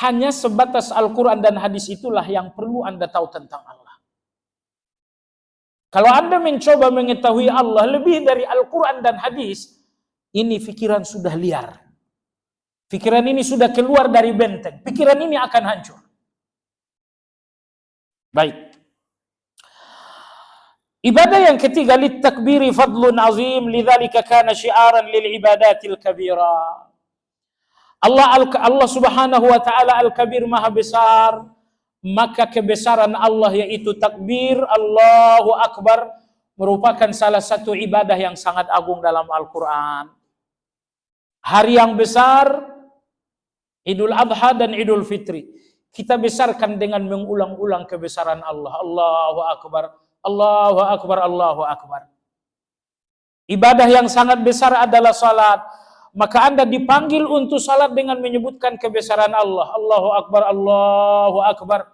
Hanya sebatas Al-Quran dan hadis itulah yang perlu Anda tahu tentang Allah. Kalau Anda mencoba mengetahui Allah lebih dari Al-Quran dan hadis, ini pikiran sudah liar. Pikiran ini sudah keluar dari benteng. Pikiran ini akan hancur. Baik. Ibadah yang ketiga, litakbiri fadlun azim, lidzalika kana syi'aran lil ibadatil kabira. Allah Subhanahu wa Ta'ala Al-Kabir maha besar, maka kebesaran Allah yaitu takbir, Allahu Akbar, merupakan salah satu ibadah yang sangat agung dalam Al-Quran. Hari yang besar, Idul Adha dan Idul Fitri, kita besarkan dengan mengulang-ulang kebesaran Allah. Allahu Akbar, Allahu Akbar, Allahu Akbar. Ibadah yang sangat besar adalah salat. Maka Anda dipanggil untuk salat dengan menyebutkan kebesaran Allah. Allahu Akbar, Allahu Akbar.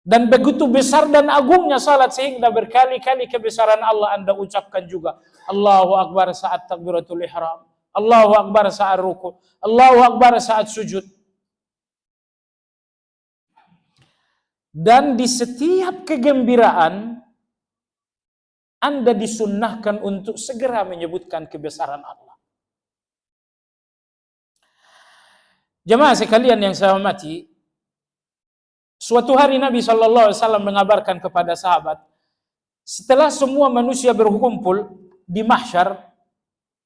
Dan begitu besar dan agungnya salat sehingga berkali-kali kebesaran Allah Anda ucapkan juga. Allahu Akbar saat takbiratul ihram. Allahu Akbar saat ruku. Allahu Akbar saat sujud. Dan di setiap kegembiraan, Anda disunnahkan untuk segera menyebutkan kebesaran Allah. Jemaah sekalian yang saya hormati, suatu hari Nabi SAW mengabarkan kepada sahabat, setelah semua manusia berkumpul di mahsyar,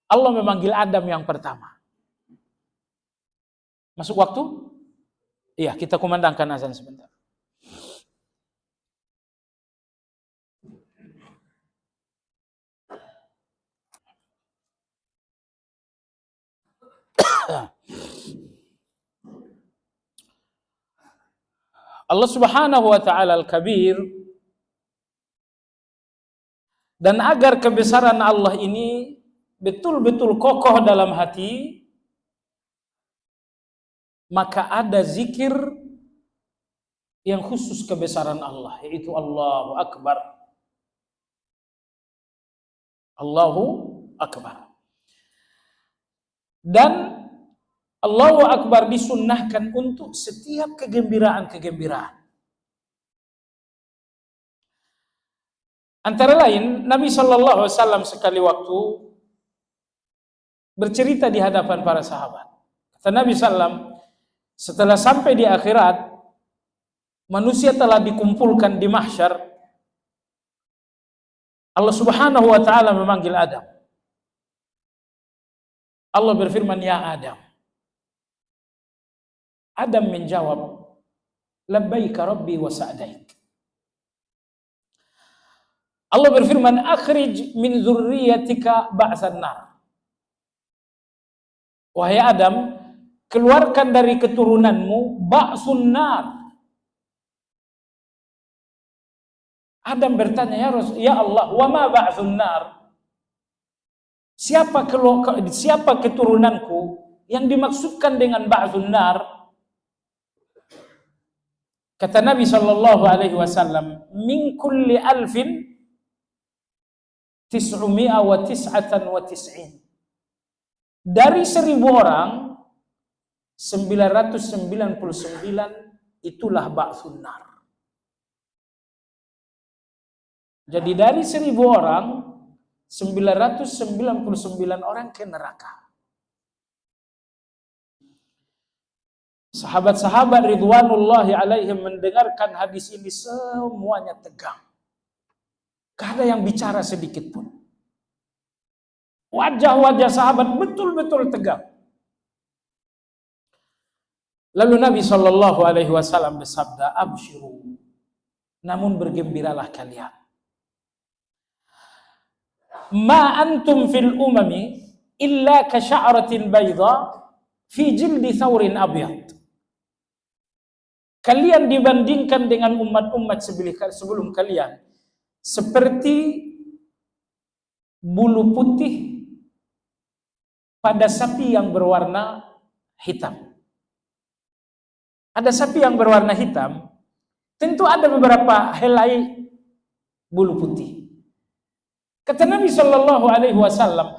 Allah memanggil Adam yang pertama. Masuk waktu? Iya, kita kumandangkan azan sebentar. Allah Subhanahu wa Ta'ala Al-Kabir, dan agar kebesaran Allah ini betul-betul kokoh dalam hati, maka ada zikir yang khusus kebesaran Allah, yaitu Allahu Akbar. Allahu Akbar. Dan Allahu Akbar disunnahkan untuk setiap kegembiraan-kegembiraan. Antara lain, Nabi SAW sekali waktu bercerita di hadapan para sahabat. Kata Nabi SAW, setelah sampai di akhirat, manusia telah dikumpulkan di mahsyar, Allah Subhanahu wa Ta'ala memanggil Adam. Allah berfirman, ya Adam. Adam menjawab, labbaika rabbi wa sa'daik. Allah berfirman, akhrij min dzurriyyatika ba'san nar. Wahai Adam, keluarkan dari keturunanmu ba'sun nar. Adam bertanya, ya Allah, wa ma ba'sun nar? Siapa keturunanku yang dimaksudkan dengan ba'sun nar? Kata Nabi SAW, min kulli alfin 999. Dari 1000 orang, 999 itulah ba'tsun nar. Jadi dari 1000 orang, 999 orang ke neraka. Sahabat-sahabat ridwanullahi alaihim mendengarkan hadis ini semuanya tegang. Gak ada yang bicara sedikit pun. Wajah-wajah sahabat betul-betul tegang. Lalu Nabi Shallallahu Alaihi Wasallam bersabda, "Abshiru, namun bergembiralah kalian. Ma antum fil umami illa ka sya'ratin bayda fi jildi thawrin abyad." Kalian dibandingkan dengan umat-umat sebelum kalian seperti bulu putih pada sapi yang berwarna hitam. Ada sapi yang berwarna hitam, tentu ada beberapa helai bulu putih. Kata Nabi Shallallahu Alaihi Wasallam,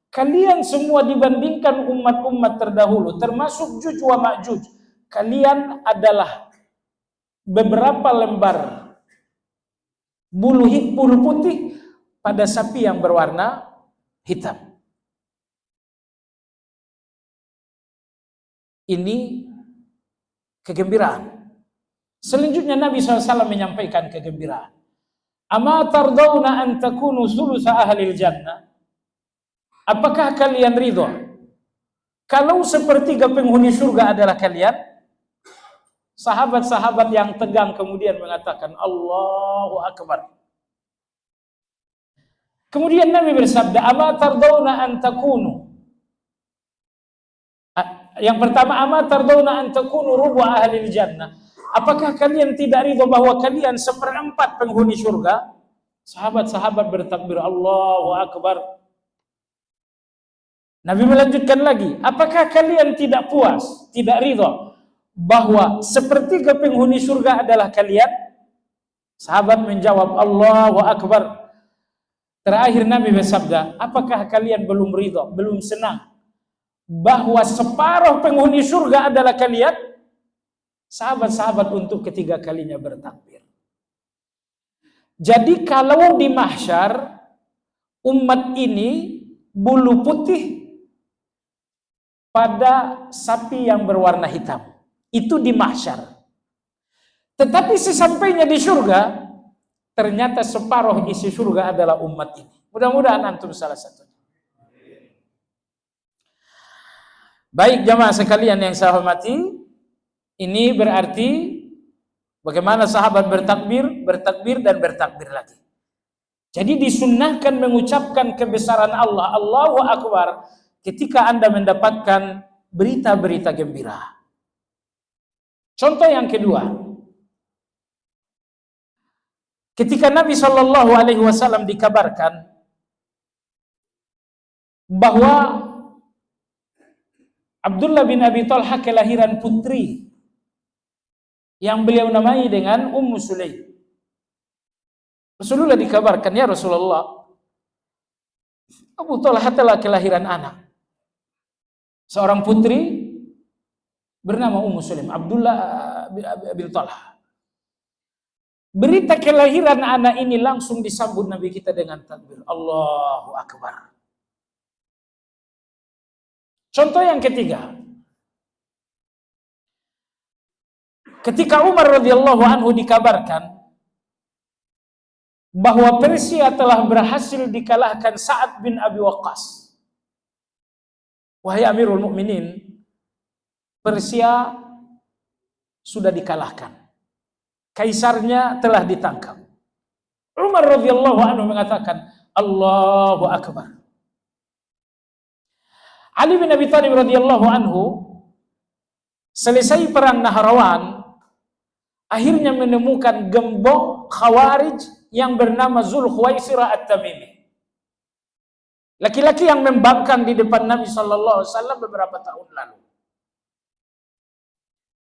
kalian semua dibandingkan umat-umat terdahulu, termasuk Juj wa Ma'juj, kalian adalah beberapa lembar bulu putih pada sapi yang berwarna hitam. Ini kegembiraan. Selanjutnya Nabi SAW menyampaikan kegembiraan. Ama tardawna an takunu thulutha ahlil jannah? Apakah kalian ridha kalau sepertiga penghuni surga adalah kalian? Sahabat-sahabat yang tegang kemudian mengatakan Allahu Akbar. Kemudian Nabi bersabda, "Ama tardawna an takunu." Yang pertama, "Ama tardawna an takunu rubu ahlil jannah?" Apakah kalian tidak ridho bahwa kalian 1/4 penghuni surga? Sahabat-sahabat bertakbir Allahu Akbar. Nabi melanjutkan lagi, "Apakah kalian tidak puas, tidak ridho bahwa sepertiga penghuni surga adalah kalian?" Sahabat menjawab Allahu Akbar. Terakhir Nabi bersabda, "Apakah kalian belum ridho, belum senang bahwa separuh penghuni surga adalah kalian?" Sahabat-sahabat untuk ketiga kalinya bertakbir. Jadi kalau di mahsyar umat ini bulu putih pada sapi yang berwarna hitam, itu di mahsyar. Tetapi sesampainya di surga, ternyata separuh isi surga adalah umat ini. Mudah-mudahan antum salah satunya. Baik jamaah sekalian yang saya hormati, ini berarti bagaimana sahabat bertakbir dan bertakbir lagi. Jadi disunnahkan mengucapkan kebesaran Allah, Allahu Akbar, ketika Anda mendapatkan berita-berita gembira. Contoh yang kedua, ketika Nabi Shallallahu Alaihi Wasallam dikabarkan bahwa Abdullah bin Abi Talha kelahiran putri yang beliau namai dengan Ummu Sulaim. Rasulullah dikabarkan, "Ya Rasulullah, Abu Talha telah kelahiran anak, seorang putri bernama Ummu Sulaim, Abdullah bin Talha." Berita kelahiran anak ini langsung disambut Nabi kita dengan takbir Allahu Akbar. Contoh yang ketiga, ketika Umar radhiyallahu anhu dikabarkan bahwa Persia telah berhasil dikalahkan Sa'ad bin Abi Waqqas. Wahai Amirul Mukminin, Persia sudah dikalahkan. Kaisarnya telah ditangkap. Umar radhiyallahu anhu mengatakan, Allahu Akbar. Ali bin Abi Thalib radhiyallahu anhu selesai perang Nahrawan, akhirnya menemukan gembong Khawarij yang bernama Zulkhuwaisirah At-Tamimi. Laki-laki yang membangkang di depan Nabi sallallahu alaihi wasallam beberapa tahun lalu.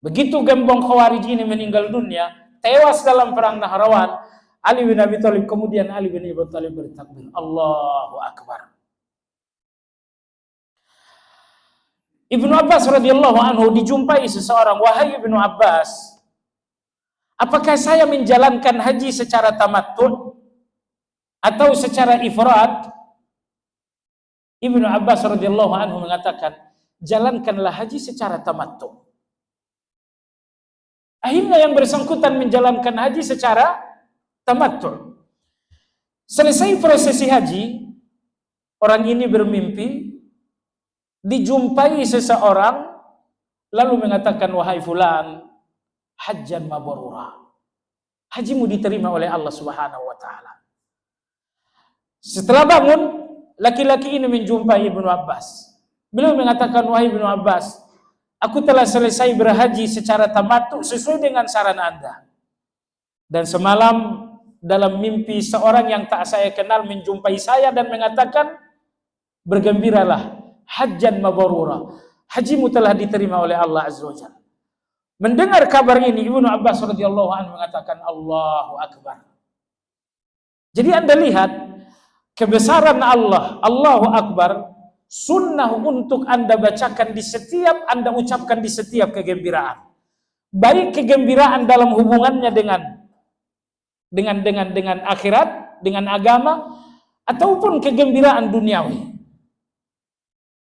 Begitu gembong Khawarij ini meninggal dunia, tewas dalam perang Nahrawan, Ali bin Abi Thalib, kemudian Ali bin Abi Thalib bertakbir Allahu Akbar. Ibnu Abbas radhiyallahu anhu dijumpai seseorang, "Wahai Ibnu Abbas, apakah saya menjalankan haji secara tamattu atau secara ifrad?" Ibnu Abbas radhiyallahu anhu mengatakan, "Jalankanlah haji secara tamattu." Akhirnya yang bersangkutan menjalankan haji secara tamattu. Selesai prosesi haji, orang ini bermimpi, dijumpai seseorang, lalu mengatakan, "Wahai fulan, hajjan mabrura. Hajimu diterima oleh Allah Subhanahu wa taala." Setelah bangun, laki-laki ini menjumpai Ibnu Abbas. Beliau mengatakan, "Wahai Ibnu Abbas, aku telah selesai berhaji secara tamattu sesuai dengan saran Anda. Dan semalam dalam mimpi seorang yang tak saya kenal menjumpai saya dan mengatakan, bergembiralah, hajjan mabrura. Hajimu telah diterima oleh Allah Azza wa Jalla." Mendengar kabar ini, Ibnu Abbas radhiyallahu anhu mengatakan, "Allahu Akbar." Jadi Anda lihat kebesaran Allah, Allahu Akbar, sunnah untuk Anda bacakan di setiap, Anda ucapkan di setiap kegembiraan. Baik kegembiraan dalam hubungannya dengan akhirat, dengan agama, ataupun kegembiraan duniawi.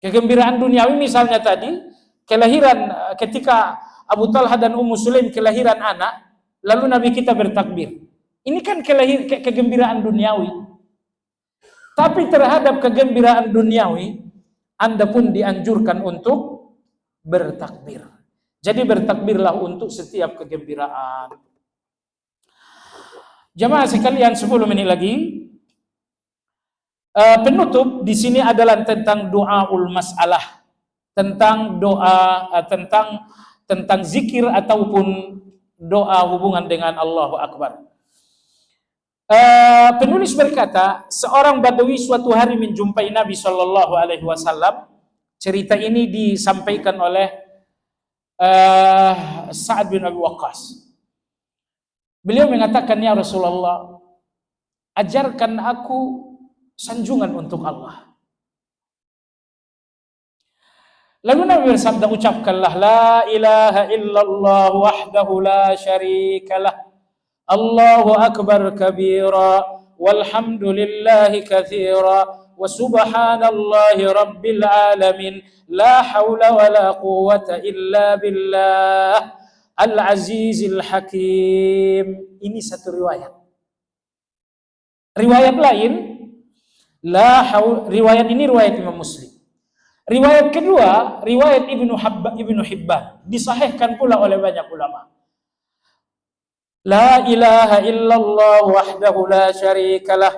Kegembiraan duniawi misalnya tadi, kelahiran ketika Abu Talha dan Ummu Sulaim kelahiran anak, lalu Nabi kita bertakbir. Ini kan kegembiraan duniawi. Tapi terhadap kegembiraan duniawi, Anda pun dianjurkan untuk bertakbir. Jadi bertakbirlah untuk setiap kegembiraan. Jamaah sekalian, 10 menit lagi. Penutup di sini adalah tentang doaul masalah, tentang doa, tentang zikir ataupun doa hubungan dengan Allahu Akbar. Penulis berkata, seorang Badawi suatu hari menjumpai Nabi Shallallahu Alaihi Wasallam. Cerita ini disampaikan oleh Sa'ad bin Abi Waqqas. Beliau mengatakan, "Ya Rasulullah, ajarkan aku sanjungan untuk Allah." Lalu Nabi bersabda, "Ucapkanlah la ilaha illallah wahdahu la syarikalah, Allahu akbar kabira, walhamdulillahi katsira, wa subhanallahi rabbil alamin, la haula wa la quwwata illa billah, al-azizil hakim." Ini satu riwayat. Riwayat lain, riwayat ini riwayat Imam Muslim. Riwayat kedua, riwayat Ibnu Hibban, disahihkan pula oleh banyak ulama. La ilaha illallah wahdahu la syarikalah,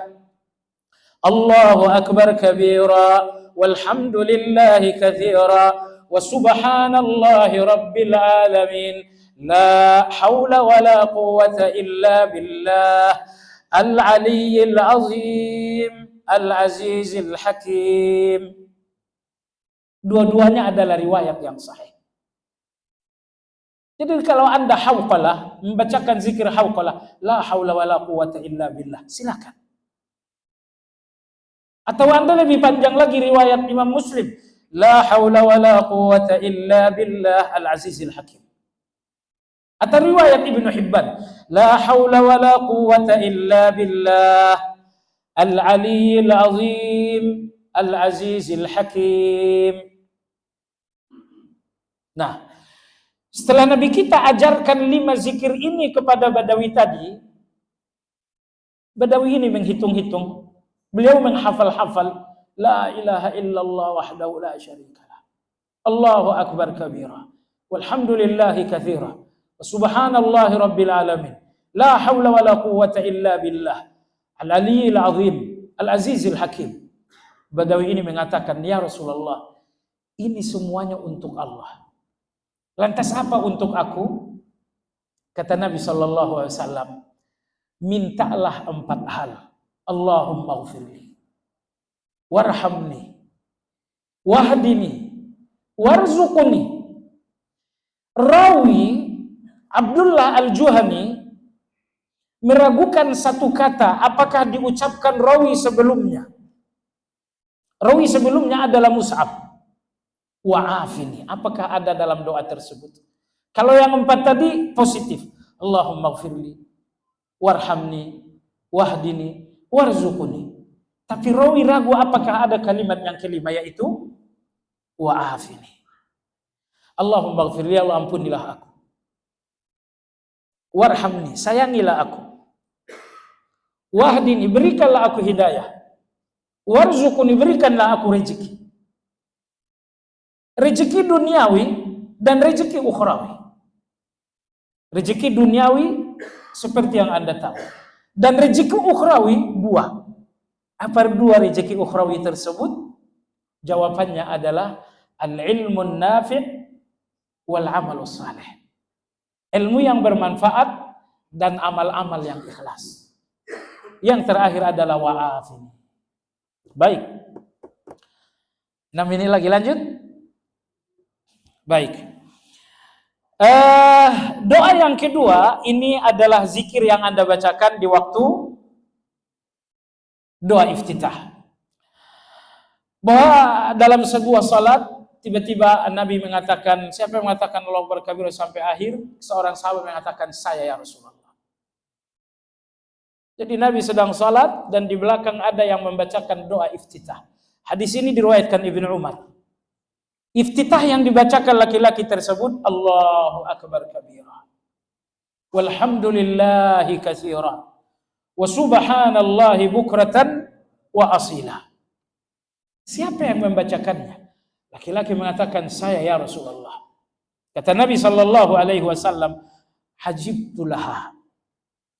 Allahu akbar kabira, walhamdulillahi katsira, wa subhanallahi rabbil alamin, la haula wa la quwwata illa billah, al-aliyyil azim, al-azizil hakim. Dua-duanya adalah riwayat yang sahih. Jadi kalau Anda hauqalah, membacakan zikir hauqalah, la haula wa la quwwata illa billah, silakan. Atau Anda lebih panjang lagi riwayat Imam Muslim, la haula wa la quwwata illa billah, al-azizil hakim. Atau riwayat Ibnu Hibban, la haula wa la quwwata illa billah, al-aliyyil azim, al-azizil hakim. Nah, setelah Nabi kita ajarkan 5 zikir ini kepada Badawi tadi, Badawi ini menghitung-hitung, beliau menghafal-hafal, la ilaha illallah wahdahu la syarikalah, Allahu akbar kabira, walhamdulillahi katsira, wa subhanallahi rabbil alamin, la haula wa la quwwata illa billah, al-aliyyil azim, al-azizil hakim. Badawi ini mengatakan, "Ya Rasulullah, ini semuanya untuk Allah. Lantas apa untuk aku?" Kata Nabi sallallahu alaihi wasallam, "Mintalah 4 hal. Allahumma ighfirli, warhamni, wahdini, warzuqni." Rawi Abdullah Al-Juhani meragukan satu kata apakah diucapkan rawi sebelumnya. Rawi sebelumnya adalah Mus'ab. wa'afini. Apakah ada dalam doa tersebut? Kalau yang 4 tadi positif. Allahumma gfirli, warhamni, wahdini, warzuqni. Tapi rawi ragu apakah ada kalimat yang kelima, yaitu wa'afini. Allahumma gfirli, Allah ampunilah aku. Warhamni, sayangilah aku. Wahdini, berikanlah aku hidayah. Warzuqni, berikanlah aku rezeki. Rezeki duniawi dan rezeki ukhrawi. Rezeki duniawi seperti yang Anda tahu. Dan rezeki ukhrawi 2. Apa 2 rezeki ukhrawi tersebut? Jawabannya adalah al-ilmun nafi' wal amalus salih. Ilmu yang bermanfaat dan amal-amal yang ikhlas. Yang terakhir adalah wa'afini. Baik. 6 menit lagi lanjut. Baik. Doa yang kedua ini adalah zikir yang Anda bacakan di waktu doa iftitah. Bahwa dalam sebuah salat tiba-tiba Nabi mengatakan, siapa yang mengatakan Allahu Akbar kabir sampai akhir? Seorang sahabat mengatakan, saya ya Rasulullah. Jadi Nabi sedang salat dan di belakang ada yang membacakan doa iftitah. Hadis ini diriwayatkan Ibnu Umar. Iftitah yang dibacakan laki-laki tersebut, Allahu Akbar kabira, walhamdulillahi katsira, wa subhanallahi bukratan wa asila. Siapa yang membacakannya? Laki-laki mengatakan, saya ya Rasulullah. Kata Nabi sallallahu alaihi wasallam, hajibtu laha,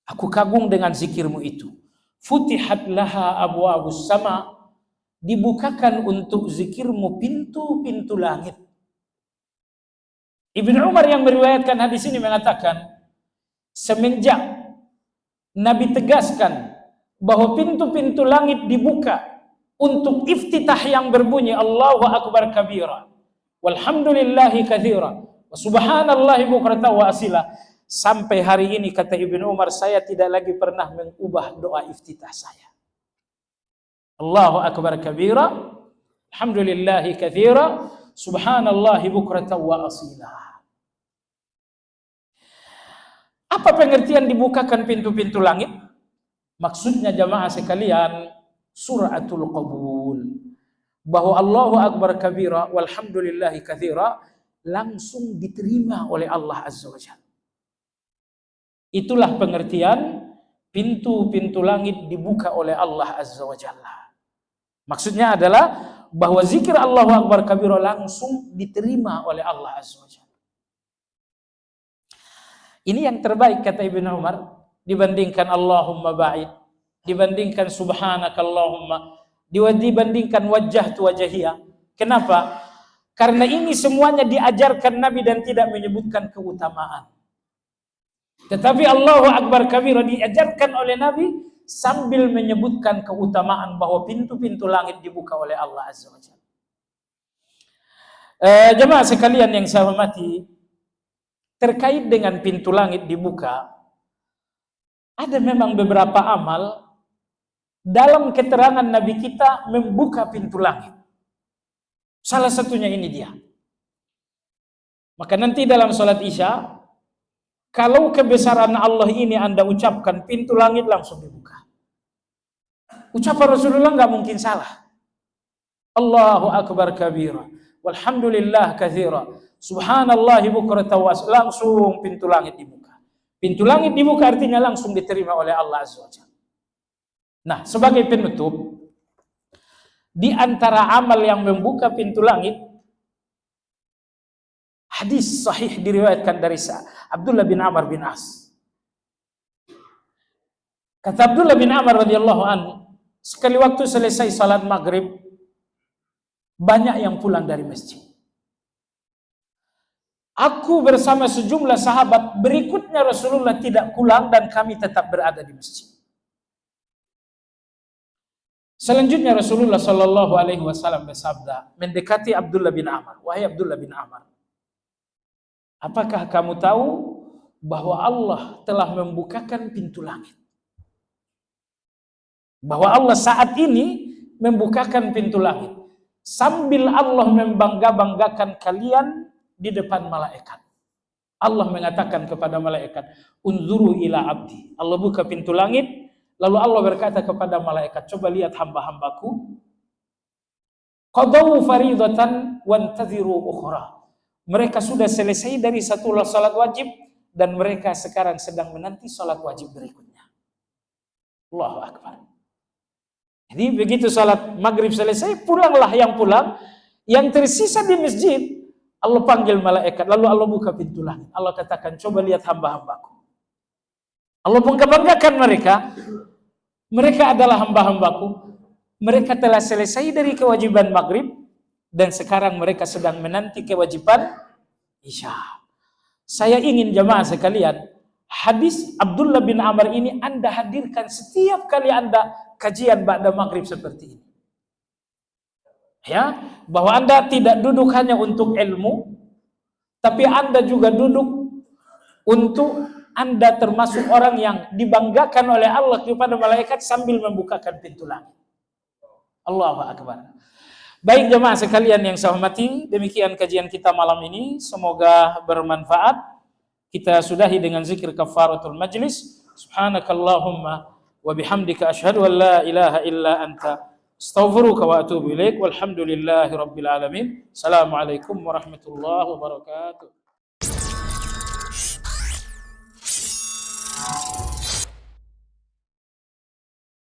aku kagum dengan zikirmu itu. Futihat laha abwabus sama, dibukakan untuk zikirmu pintu-pintu langit. Ibnu Umar yang meriwayatkan hadis ini mengatakan, semenjak Nabi tegaskan bahwa pintu-pintu langit dibuka untuk iftitah yang berbunyi Allahu Akbar kabira, walhamdulillahi katsira, wa subhanallahi bukratan wa asila, sampai hari ini kata Ibnu Umar, saya tidak lagi pernah mengubah doa iftitah saya. Allahu Akbar kabira, alhamdulillahi katsira, subhanallahi bukratan wa asila. Apa pengertian dibukakan pintu-pintu langit? Maksudnya jamaah sekalian, suratul qabul. Bahwa Allahu Akbar kabira, walhamdulillahi katsira langsung diterima oleh Allah Azza wa Jalla. Itulah pengertian pintu-pintu langit dibuka oleh Allah Azza wa Jalla. Maksudnya adalah bahwa zikir Allahu Akbar kabira langsung diterima oleh Allah Azza wa Jalla. Ini yang terbaik kata Ibnu Umar, dibandingkan Allahumma ba'id, dibandingkan subhanakallahumma, dibandingkan wajah tu wajahiyah. Kenapa? Karena ini semuanya diajarkan Nabi dan tidak menyebutkan keutamaan. Tetapi Allahu Akbar kabira diajarkan oleh Nabi sambil menyebutkan keutamaan bahwa pintu-pintu langit dibuka oleh Allah Azza wa Jalla. Jemaah sekalian yang saya hormati, terkait dengan pintu langit dibuka, ada memang beberapa amal dalam keterangan Nabi kita membuka pintu langit. Salah satunya ini dia. Maka nanti dalam salat Isya, kalau kebesaran Allah ini Anda ucapkan, pintu langit langsung dibuka. Ucapan Rasulullah nggak mungkin salah. Allahu Akbar kabira, walhamdulillah katsira, subhanallahi bukratan wa asila, langsung pintu langit dibuka. Pintu langit dibuka artinya langsung diterima oleh Allah Azza wa Jalla. Nah, sebagai penutup, di antara amal yang membuka pintu langit, hadis sahih diriwayatkan dari Abdullah bin Amr bin As. Kata Abdullah bin Amr radhiyallahu anhu, sekali waktu selesai salat maghrib, banyak yang pulang dari masjid. Aku bersama sejumlah sahabat, berikutnya Rasulullah tidak pulang dan kami tetap berada di masjid. Selanjutnya Rasulullah Shallallahu Alaihi Wasallam bersabda, mendekati Abdullah bin Amr, wahai Abdullah bin Amr, apakah kamu tahu bahwa Allah telah membukakan pintu langit? Bahwa Allah saat ini membukakan pintu langit. sambil Allah membangga-banggakan kalian di depan malaikat. Allah mengatakan kepada malaikat, unzuru ila abdi. Allah buka pintu langit, lalu Allah berkata kepada malaikat, coba lihat hamba-hambaku. Qadawu faridatan wantaziru ukhra. Mereka sudah selesai dari satu salat wajib dan mereka sekarang sedang menanti salat wajib berikutnya. Allahu Akbar. Jadi begitu salat maghrib selesai, pulanglah yang pulang. Yang tersisa di masjid, Allah panggil malaikat, lalu Allah buka pintu langit. Allah katakan, coba lihat hamba-hambaku. Allah bangga-banggakan mereka. Mereka adalah hamba-hambaku. Mereka telah selesai dari kewajiban maghrib dan sekarang mereka sedang menanti kewajiban isya. Saya ingin jamaah sekalian, hadis Abdullah bin Amr ini Anda hadirkan setiap kali Anda kajian ba'da maghrib seperti ini. Ya, bahwa Anda tidak duduk hanya untuk ilmu, tapi Anda juga duduk untuk Anda termasuk orang yang dibanggakan oleh Allah kepada malaikat sambil membukakan pintu langit. Allahu Akbar. Baik jemaah sekalian yang saya hormati, demikian kajian kita malam ini, semoga bermanfaat. Kita sudahi dengan zikir kafaratul majlis. Subhanakallahumma wa bihamdika asyhadu an la ilaha illa anta astaghfiruka wa atubu ilaik. Walhamdulillahi rabbil alamin. Assalamualaikum warahmatullahi wabarakatuh.